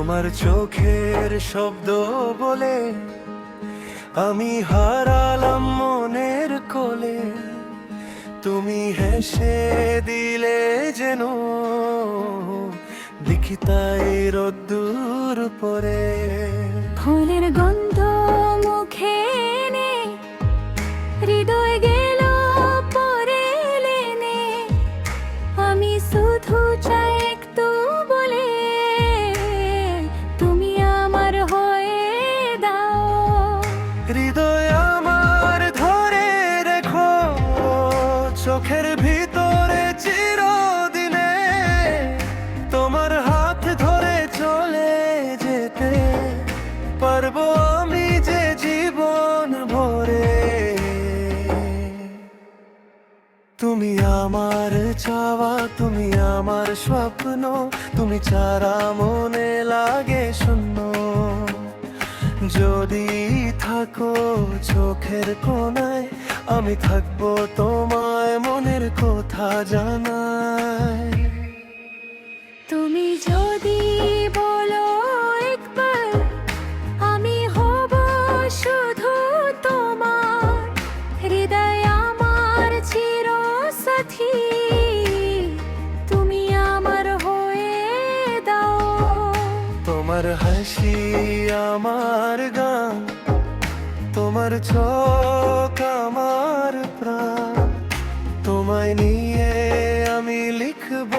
তোমার চোখের শব্দ বলে আমি হারালাম মনের কোলে। তুমি হেসে দিলে যেন লিখিতাই রোদ্দুর পরে। ফুলের গন্ধ মুখে এনে হৃদয় গেল পরে লেনে। আমি শুধু চাই একটু বলে তুমি আমার হয়ে দাও। হৃদয় আমার ধরে রেখো চোখের ভিতরে চিরদিনে। তোমার হাত ধরে চলে যেতে পারবো আমি যে জীবন ভরে। তুমি আমার চাওয়া, তুমি আমার স্বপ্ন, তুমি ছাড়া মনে লাগে শূন্য। যদি থাকো চোখের কোণায় আমি থাকবো তোমায় মনের কথা জানায়। তুমি যদি বলো একবার আমি হব শুধু তোমার। হৃদয় আমার চিরসাথী, তুমি আমার হয়ে দাও। তোমার হাসি আমার গান, তোমার চোখ আমার প্রাণ। তোমায় নিয়ে আমি লিখব